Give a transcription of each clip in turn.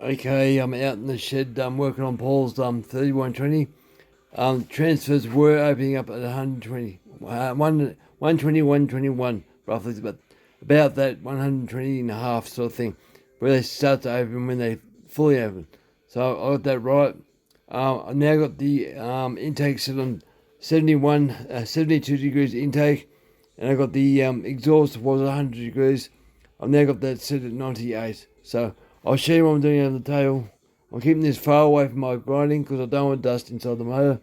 Okay, I'm out in the shed working on Paul's 3120. Transfers were opening up at 120, 120, 121 roughly, but about that 120 and a half sort of thing, where they start to open when they fully open. So I got that right. I now got the intake set on 72 degrees intake, and I got the exhaust was 100 degrees. I've now got that set at 98. So I'll show you what I'm doing on the tail. I'm keeping this far away from my grinding because I don't want dust inside the motor.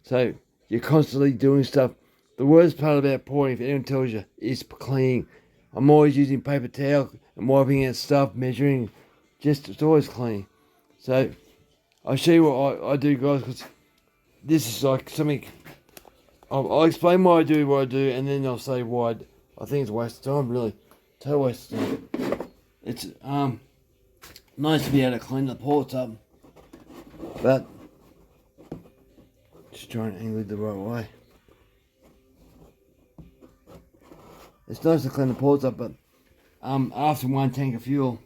So you're constantly doing stuff. The worst part about pouring, if anyone tells you, is cleaning. I'm always using paper towel and wiping out stuff, measuring. Just it's always clean. So I'll show you what I do, guys, because this is like something. I'll explain why I do what I do, and then I'll say why I think it's a waste of time, really. Total waste of time. It's nice to be able to clean the ports up, but just try and angle it the right way. It's nice to clean the ports up, but after one tank of fuel,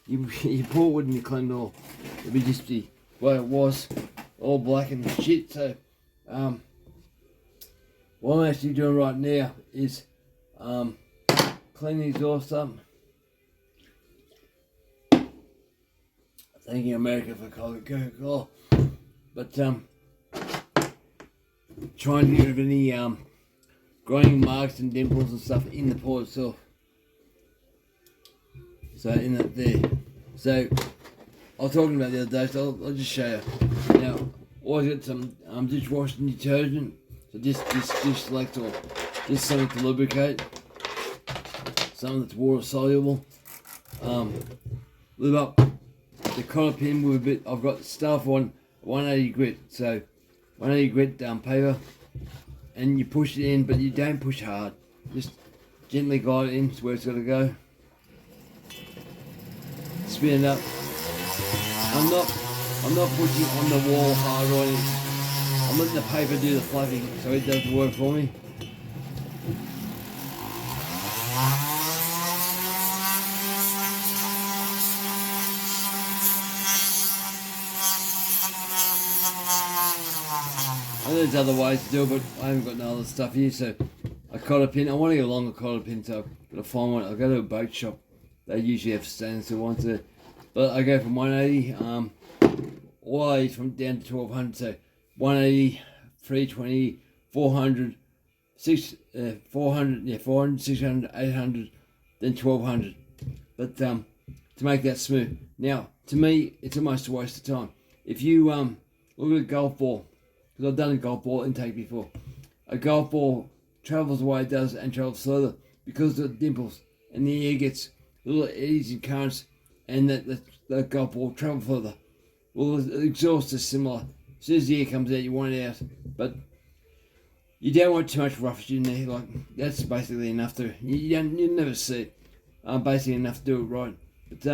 your port wouldn't be cleaned at all. It'd be just the way it was, all black and shit. So what I'm actually doing right now is cleaning the exhaust up. Thanking America for Coca-Cola, but trying to get rid of any grinding marks and dimples and stuff in the port itself. So in that there. So I was talking about the other day, so I'll just show you. Now, always got some dishwashing detergent. So dish select or just something to lubricate. Something that's water soluble. Lube up the collar pin with a bit. I've got stuff on 180 grit. So 180 grit paper, and you push it in, but you don't push hard. Just gently glide it in to where it's got to go. Spin it up. I'm not pushing on the wall hard or anything. I'm letting the paper do the fluffing, so it does the work for me. I know there's other ways to do it, but I haven't got no other stuff here, so a cotter pin. I want to get a longer cotter pin, so I've got to find one. I'll go to a boat shop. They usually have stainless steel ones there. But I go from 180, all I from down to 1200, so 180, 320, 400, 400, 600, 800, then 1200. But to make that smooth. Now, to me, it's almost a waste of time. If you look at a golf ball, because I've done a golf ball intake before. A golf ball travels the way it does and travels further because of the dimples, and the air gets little eddies and currents, and the golf ball travel further. Well, the exhaust is similar. As soon as the air comes out, you want it out, but you don't want too much roughage in there. Like that's basically enough to you never see it. Basically enough to do it right. But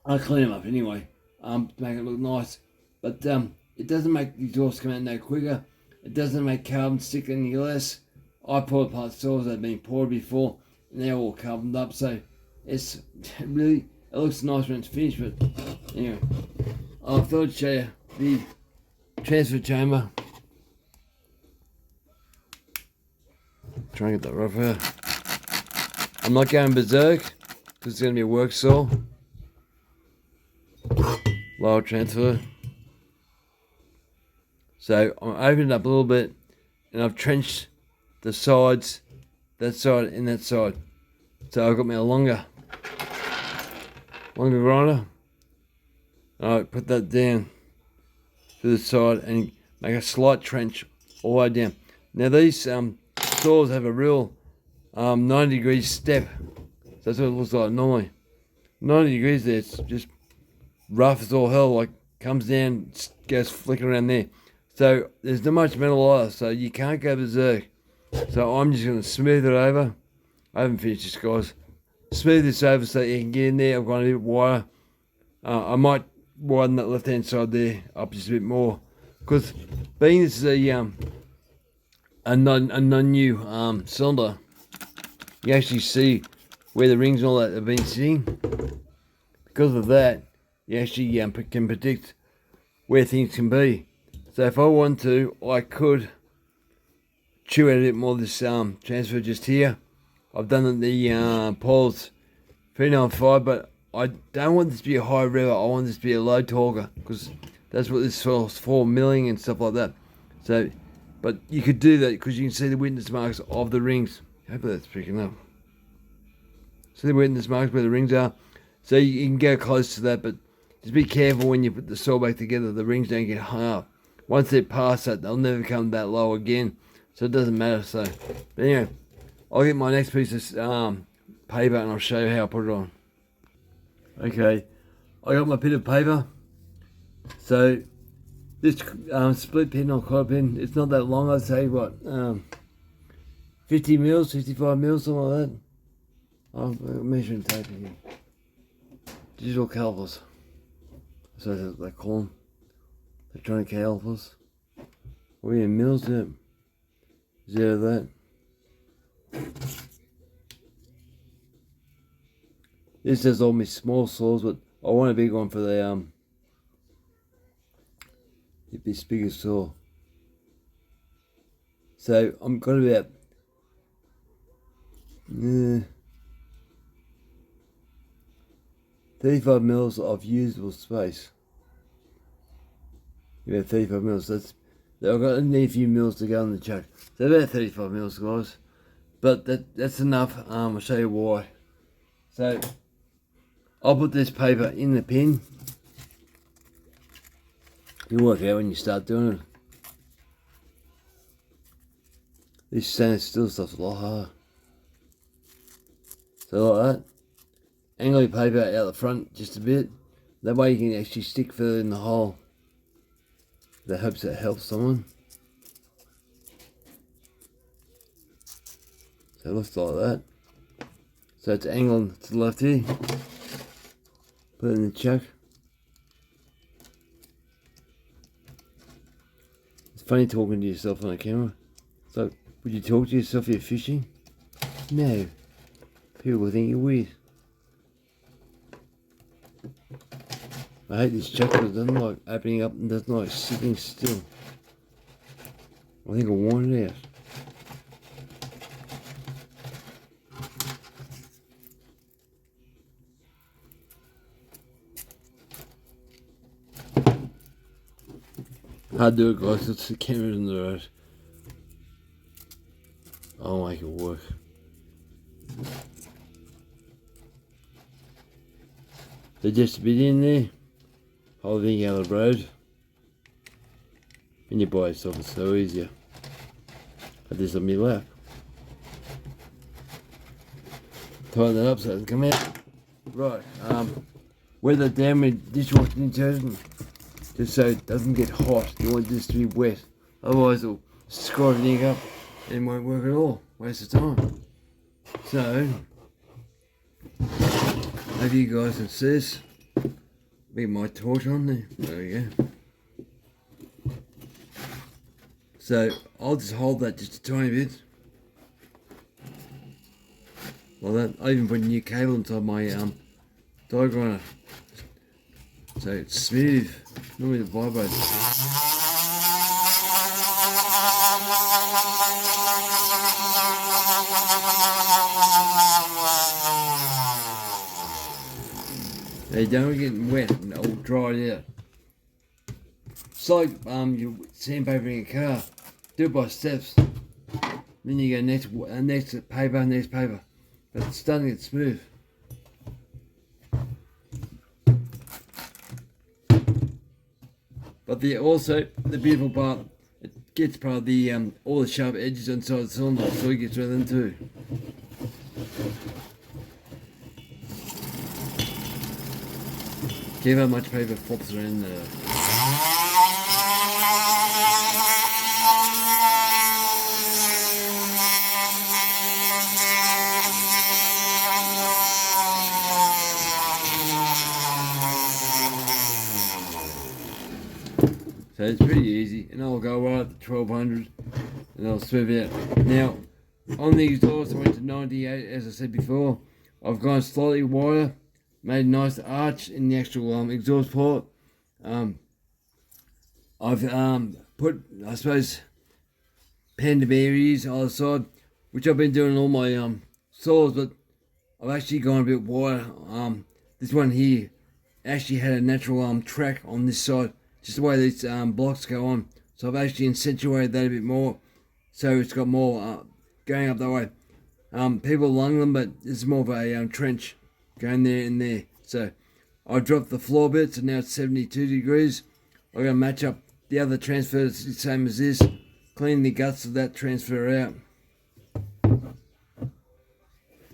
I clean them up anyway. To make it look nice, but it doesn't make the exhaust come out no quicker. It doesn't make carbon stick any less. I poured parts saws that have been poured before, and they're all carboned up, so it's really, it looks nice when it's finished. But anyway, I thought I'd show you the transfer chamber. Try and get that rough out. I'm not going berserk because it's going to be a work saw. Lower transfer. So I'm opening it up a little bit, and I've trenched the sides, that side and that side. So I've got me a longer grinder. I put that down to the side and make a slight trench all the way down. Now these saws have a real 90 degrees step. So that's what it looks like normally. 90 degrees there, it's just rough as all hell, like comes down, goes flicking around there. So there's not much metal either, so you can't go berserk. So I'm just going to smooth it over. I haven't finished this, guys. Smooth this over so you can get in there. I've got a bit of wire. I might widen that left hand side there up just a bit more, because being this is a non-new cylinder, you actually see where the rings and all that have been sitting. Because of that, you actually can predict where things can be. So if I want to, I could chew out a bit more of this transfer just here. I've done the poles 395, but I don't want this to be a high rev. I want this to be a low torquer because that's what this is for, milling and stuff like that. So, but you could do that because you can see the witness marks of the rings. Hopefully that's picking up. See the witness marks where the rings are. So you can go close to that, but just be careful when you put the saw back together. The rings don't get hung up. Once they're past that, they'll never come that low again. So it doesn't matter. So, but anyway, I'll get my next piece of paper and I'll show you how I put it on. Okay, I got my bit of paper. So this split pin or quarter pin, it's not that long. I'd say what 50 mils, 55 mils, something like that. I'm measuring tape here. Digital calipers. So they call them electronic calipers. What are you in mils? Yeah. Zero that. This has all my small saws, but I want a big one for the this bigger saw. So I'm got about 35 mils of usable space. About 35 mils. I've got a few mils to go in the chuck. So about 35 mils, guys. But that's enough. I'll show you why. So I'll put this paper in the pin. You'll work out when you start doing it. This stainless steel stuff's a lot harder. So like that. Angle your paper out the front just a bit. That way you can actually stick further in the hole. That hopes it helps someone. So it looks like that. So it's angled to the left here. Put it in the chuck. It's funny talking to yourself on a camera. So, would you talk to yourself if you're fishing? No. People will think you're weird. I hate this chuck because it doesn't like opening up and doesn't like sitting still. I think I'll worn it out. Hard to do it, guys. It's the camera in the road. I'll make it work. So just a bit in there, holding out the road, and you by yourself. It's so easier. Put this on my lap. Tighten that up so it doesn't come out. Right. Weather down with dishwashing detergent. Just so it doesn't get hot. You want this to be wet. Otherwise it'll screw everything up and it won't work at all. Waste of time. So, hope you guys can see this. Leave my torch on there. There we go. So, I'll just hold that just a tiny bit. Like that. I even put a new cable inside my die grinder. So it's smooth. Normally it vibrates. They don't get wet and all dried out. It's like you're sandpapering a car. Do it by steps. Then you go next paper, next paper. But it's starting to get smooth. But the beautiful part, it gets part of the all the sharp edges inside the cylinder, so it gets rid of them too. See how much paper flops around there. So it's pretty easy, and I'll go right up to 1200 and I'll smooth it out. Now, on the exhaust I went to 98, as I said before. I've gone slightly wider made a nice arch in the actual exhaust port. I've put, I suppose, panda berries on the side, which I've been doing in all my saws, but I've actually gone a bit wider. This one here actually had a natural track on this side, just the way these blocks go on. So I've actually accentuated that a bit more, so it's got more going up that way. People lung them, but this is more of a trench going there and there. So I dropped the floor bit, so now it's 72 degrees. I'm going to match up the other transfer, the same as this, clean the guts of that transfer out.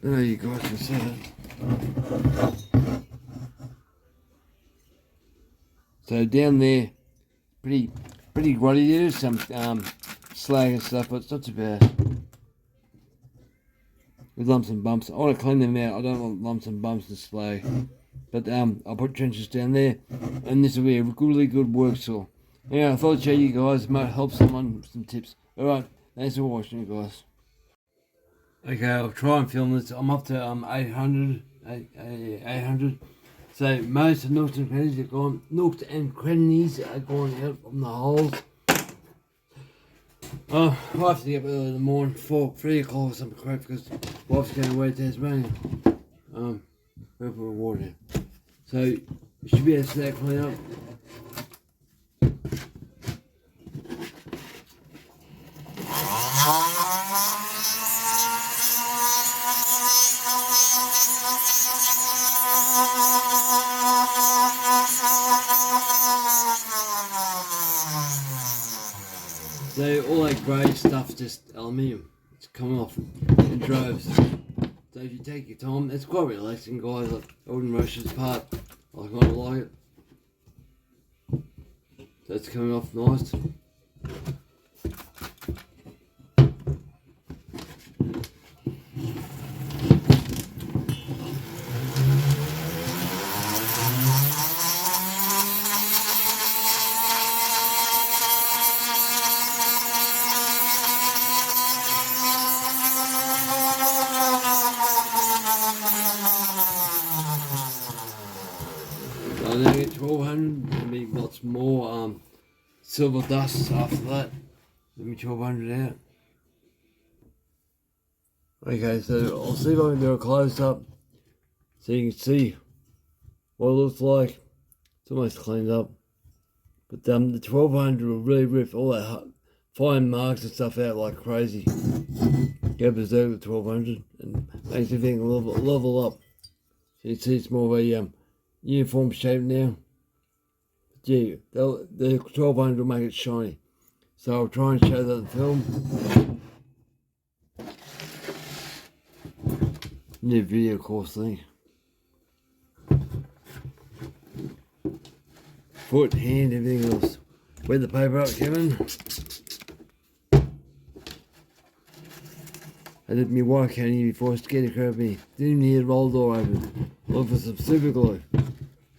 There you guys can see that. So down there, pretty grotty. There's some slag and stuff, but it's not too bad. With lumps and bumps, I want to clean them out. I don't want lumps and bumps and slag. But I'll put trenches down there, and this will be a really good work saw. Yeah, I thought I'd show you guys, might help someone with some tips. Alright, thanks for watching, guys. Okay, I'll try and film this. I'm up to 800. So most of nooks and crannies are gone. Nooks and crannies are going out from the holes. I have to get up early in the morning, 3 o'clock or something crap, because wife's going away to Tasmania. We'll put water in. So you should be able to see that clean up. So all that grey stuff, just aluminium. It's coming off in droves. So if you take your time, it's quite relaxing, guys. Like, I wouldn't rush this part. I kind of like it. So it's coming off nice. I then get 1200, and maybe lots more silver dust after that. Let me 1200 out. Okay, so I'll see if I can do a close up so you can see what it looks like. It's almost cleaned up. But the 1200 will really rip all that fine marks and stuff out like crazy. Go berserk with 1200 and makes everything level up. So you see it's more of a uniform shape now. But yeah, the 1200 will make it shiny. So I'll try and show that in film. New video course thing. Foot, hand, everything else. Wear the paper up, Kevin. I did my wife counting before scared the crap out of me. Didn't even hear the roll door open. Look for some super glue.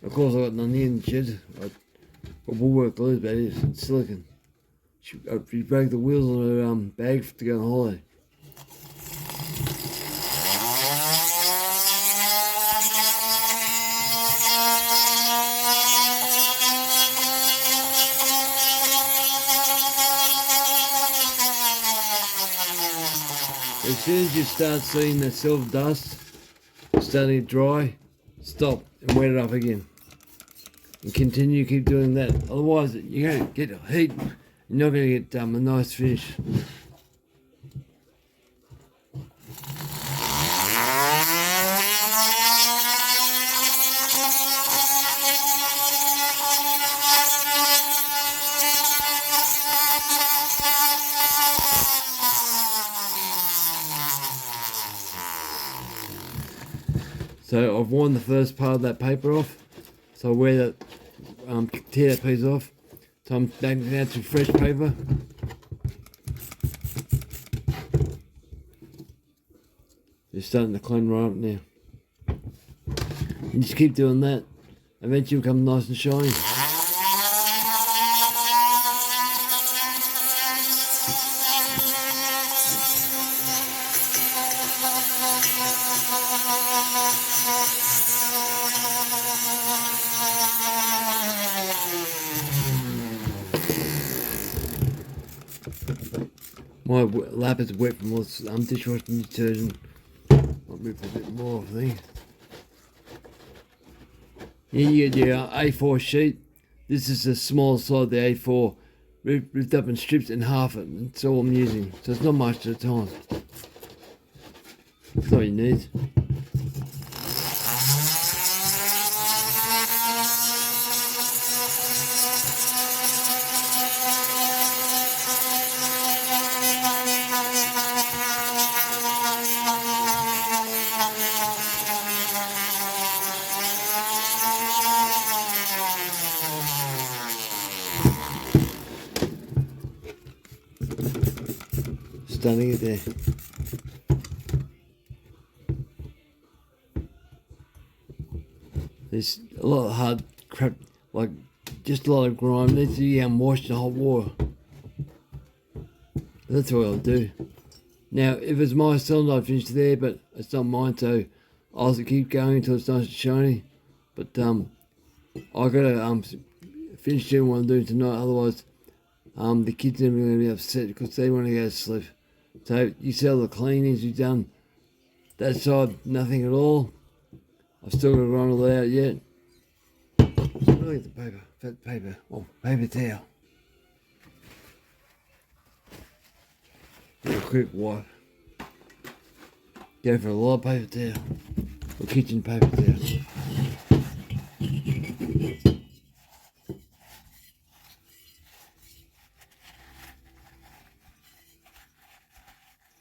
Of course, I got none here in the shed. I got woodwork glue, but it's silicon. She broke the wheels on her bag to go on holiday. As soon as you start seeing the silver dust starting to dry, stop and wet it up again. And continue, keep doing that. Otherwise, you're going to get heat. You're not going to get a nice finish. So I've worn the first part of that paper off. So I wear that, tear that piece off. So I'm back now to fresh paper. It's starting to clean right up now. You just keep doing that. Eventually it'll come nice and shiny. My lap is wet from all this dishwashing detergent. I'll move a bit more, I think. Here you get your A4 sheet. This is the small side of the A4, ripped up in strips and half it. That's all I'm using, so it's not much at a time. That's all you need. Stunning it there. There's a lot of hard crap, like just a lot of grime. Needs to be washed in hot water. That's what I'll do. Now, if it's my cylinder, I'll finish there, but it's not mine, so I'll keep going until it's nice and shiny. But I gotta finish doing what I'm doing tonight. Otherwise, the kids are gonna be upset because they want to go to sleep. So you see all the cleanings you've done. That side, nothing at all. I've still got to run all that out yet. Look at the paper, fat paper, paper towel. Do a quick wipe. Go for a lot of paper towel, or kitchen paper towel.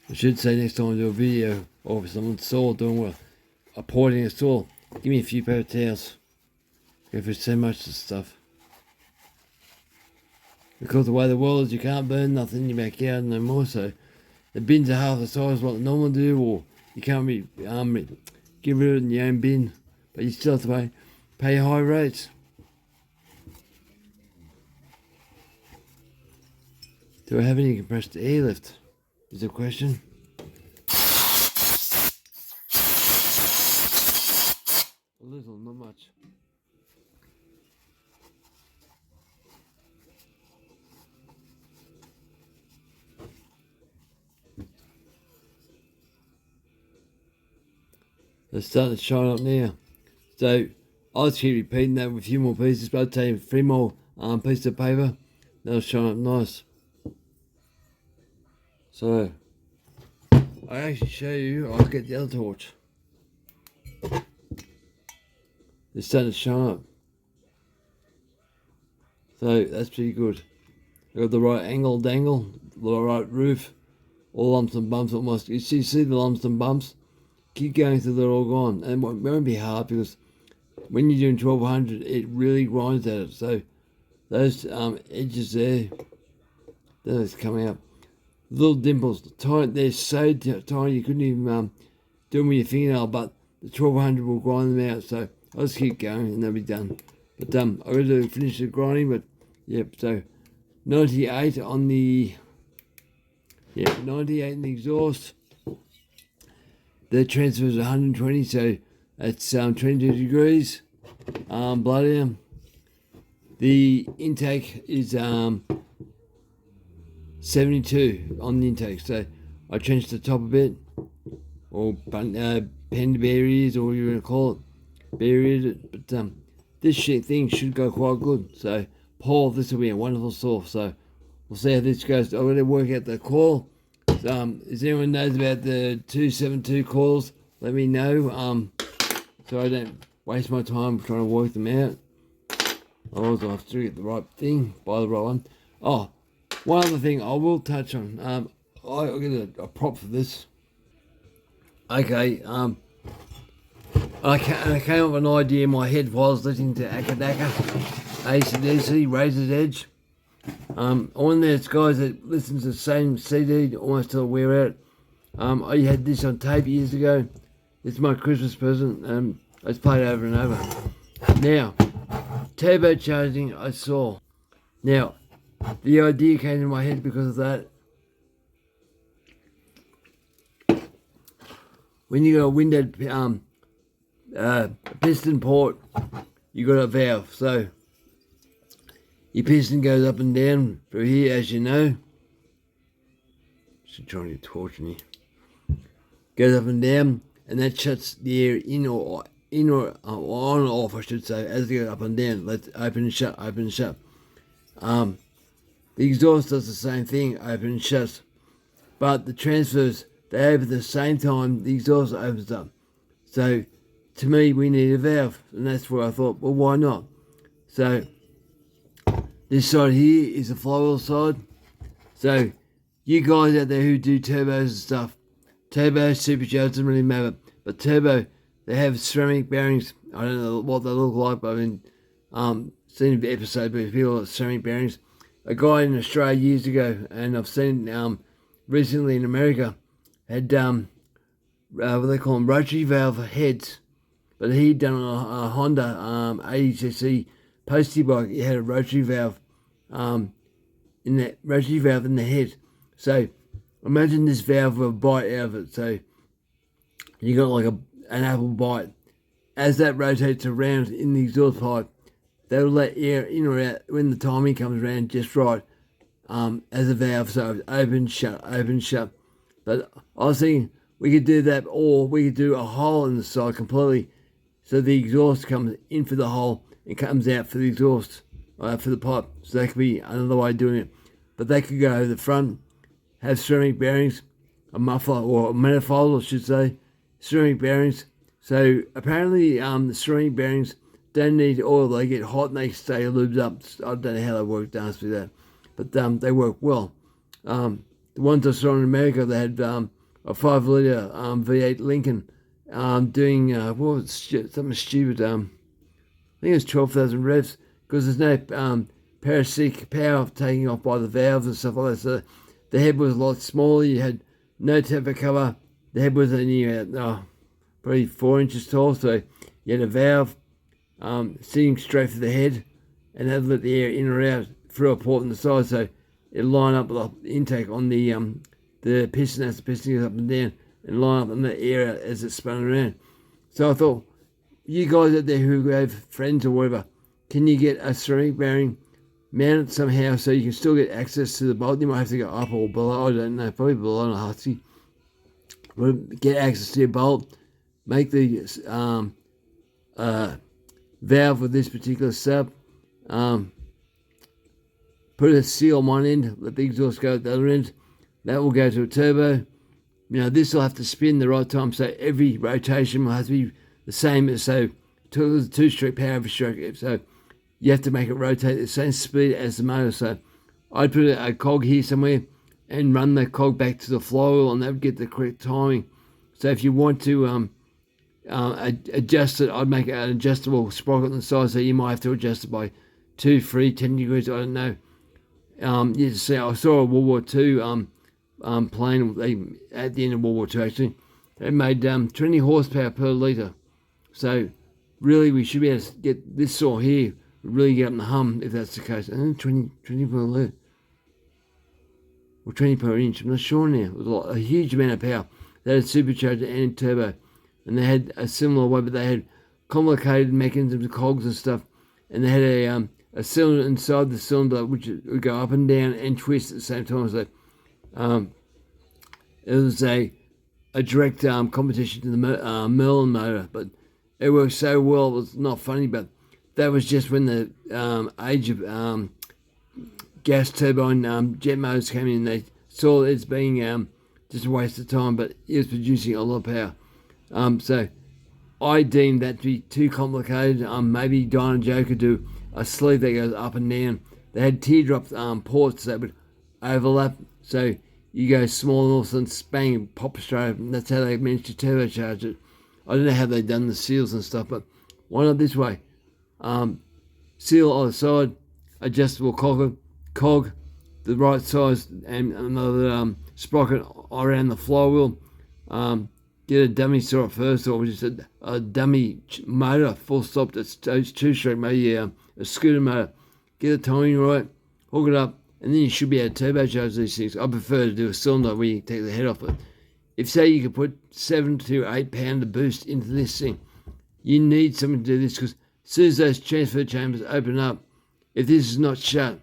I should say next time I do a video of someone's saw doing well, a porting a saw, give me a few paper towels. Go for so much of the stuff. Because the way the world is, you can't burn nothing in your backyard no more, so the bins are half the size of what the normal do, or you can't get rid of it in your own bin, but you still have to pay high rates. Do I have any compressed air left? Is the question. A little, not much. They're starting to shine up now. So I'll just keep repeating that with a few more pieces, but I'll take 3 more pieces of paper. That'll shine up nice. So, I actually show you, I'll get the other torch. It's starting to shine up. So, that's pretty good. I got the right angle, dangle, the right roof, all lumps and bumps almost. You see the lumps and bumps? Keep going until they're all gone. And it won't be hard because when you're doing 1200, it really grinds at it. So, those edges there, those coming up. Little dimples, they're so tiny you couldn't even do them with your fingernail, but the 1200 will grind them out, so I'll just keep going and they'll be done. But I've got to finish the grinding, but yep, so 98 on the, 98 in the exhaust. The transfer is 120, so that's 22 degrees, blood air. The intake is 72 on the intake, so I changed the top a bit, or penned barriers, or what you want to call it, buried it, but this thing should go quite good. So Paul, this will be a wonderful saw, so we'll see how this goes. I'm going to work out the coil. If anyone knows about the 272 coils, let me know, so I don't waste my time trying to work them out. Otherwise I'll have to get the right thing, buy the right one. Oh, one other thing I will touch on, I'll get a prop for this. Okay, I came up with an idea in my head while I was listening to Akadaka, AC/DC, Razor's Edge. On there's guys that listen to the same CD almost till wear out. I had this on tape years ago. It's my Christmas present. I just played it over and over. Now, turbocharging I saw. Now, the idea came to my head because of that. When you got a windowed piston port, you got a valve. So your piston goes up and down through here, as you know. actually trying to torture me. Goes up and down, and that shuts the air in or on or off, I should say, as it goes up and down. Let's open and shut, open and shut. The exhaust does the same thing, open and shuts. But the transfers, they open at the same time the exhaust opens up. So, to me, we need a valve, and that's where I thought, well, why not? So, this side here is the flywheel side. So, you guys out there who do turbos and stuff, turbo, supercharged, doesn't really matter. But turbo, they have ceramic bearings. I don't know what they look like, but I've been seen an episode where people have ceramic bearings. A guy in Australia years ago, and I've seen recently in America, had what they call them, rotary valve heads. But he'd done a Honda 80cc postie bike. He had a rotary valve in the head. So imagine this valve with a bite out of it. So you got like an apple bite. As that rotates around in the exhaust pipe, they'll let air in or out when the timing comes around just right, as a valve. So it's open, shut. But I was thinking we could do that, or we could do a hole in the side completely, so the exhaust comes in for the hole and comes out for the exhaust, for the pipe. So that could be another way of doing it. But they could go over the front, have ceramic bearings, a muffler or a manifold, I should say, ceramic bearings. So apparently the ceramic bearings don't need oil. They get hot and they stay lubed up. I don't know how they work, to answer that. But they work well. The ones I saw in America, they had a 5-litre V8 Lincoln doing, what was it? Something stupid. I think it was 12,000 revs, because there's no parasitic power taking off by the valves and stuff like that. So the head was a lot smaller. You had no temper cover. The head was only probably 4 inches tall. So you had a valve sitting straight for the head, and that let the air in or out through a port on the side. So it line up with the intake on the piston as the piston goes up and down, and line up on the air as it's spun around. So I thought, you guys out there who have friends or whatever, can you get a ceramic bearing mounted somehow so you can still get access to the bolt? You might have to go up or below, I don't know, probably below on a Husky. Get access to your bolt, make the valve with this particular sub, put a seal on one end, let the exhaust go at the other end. That will go to a turbo. This will have to spin the right time, so every rotation will have to be the same. So two-stroke power of a stroke. So you have to make it rotate at the same speed as the motor. So I'd put a cog here somewhere and run the cog back to the flywheel, and that would get the correct timing. So if you want to adjust it, I'd make an adjustable sprocket on the side, so you might have to adjust it by 2, 3, 10 degrees, I don't know. I saw a World War II plane at the end of World War II, actually. It made 20 horsepower per litre. So really we should be able to get this saw here, really get up in the hum if that's the case. And 20 per litre. Or 20 per inch, I'm not sure now. It was a huge amount of power. They had a supercharger and turbo. And they had a similar way, but they had complicated mechanisms, cogs and stuff. And they had a cylinder inside the cylinder which would go up and down and twist at the same time. So it was a direct competition to the Merlin motor, but it worked so well. It was not funny, but that was just when the age of gas turbine jet motors came in. They saw it as being just a waste of time, but it was producing a lot of power. So I deemed that to be too complicated. Maybe Dyna Joe could do a sleeve that goes up and down. They had teardrop ports that would overlap, so you go small and all of a sudden bang and pop straight up, and that's how they managed to turbocharge it. I don't know how they've done the seals and stuff, but why not this way? Seal on the side, adjustable cog, the right size, and another sprocket around the flywheel. Get a dummy saw at first, or just a dummy motor, full stop, that's two-stroke, maybe a scooter motor. Get the timing right, hook it up, and then you should be able to turbocharge these things. I prefer to do a cylinder where you take the head off it. If, say, you could put 7 to 8 pound of boost into this thing, you need something to do this, because as soon as those transfer chambers open up, if this is not shut,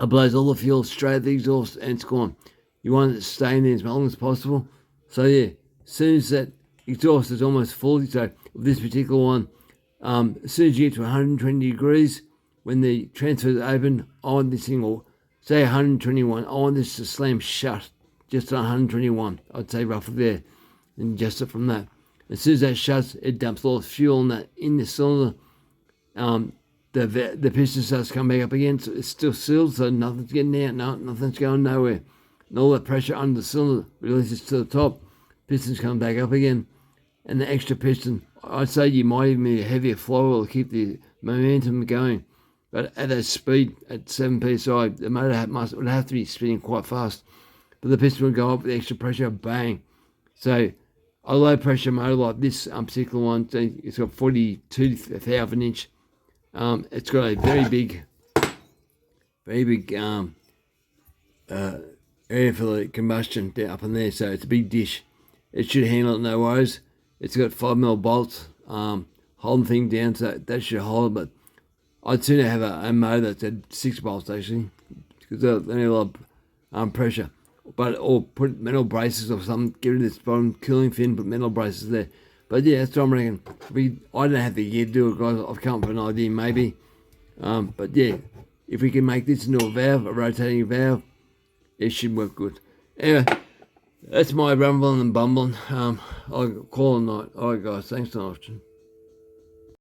it blows all the fuel straight at the exhaust and it's gone. You want it to stay in there as long as possible. So yeah, as soon as that exhaust is almost full, so with this particular one, as soon as you get to 120 degrees, when the transfer is open, I want this thing, or say 121, I want this to slam shut just at 121, I'd say roughly there, and adjust it from that. As soon as that shuts, it dumps all the fuel in the cylinder. The piston starts to come back up again, so it's still sealed, so nothing's getting out, nothing's going nowhere. And all that pressure under the cylinder releases to the top, pistons come back up again, and the extra piston, I'd say you might even need a heavier flywheel to keep the momentum going. But at that speed, at 7 psi, the motor would have to be spinning quite fast. But the piston would go up with the extra pressure, bang. So a low pressure motor like this particular one, it's got 42,000 inch. It's got a very big area for the combustion up in there, so it's a big dish. It should handle it no worries. It's got 5mm bolts holding thing down, so that should hold it. But I'd sooner have a motor that's had 6 bolts actually, because they need a lot of pressure. Or put metal braces or something, get rid of this bottom cooling fin, put metal braces there. But yeah, that's what I'm reckon. I don't have the gear to do it, guys. I've come up with an idea, maybe. But yeah, if we can make this into a valve, a rotating valve, it should work good. Anyway, that's my rumbling and bumbling. I'll call it a night. Alright guys, thanks for watching.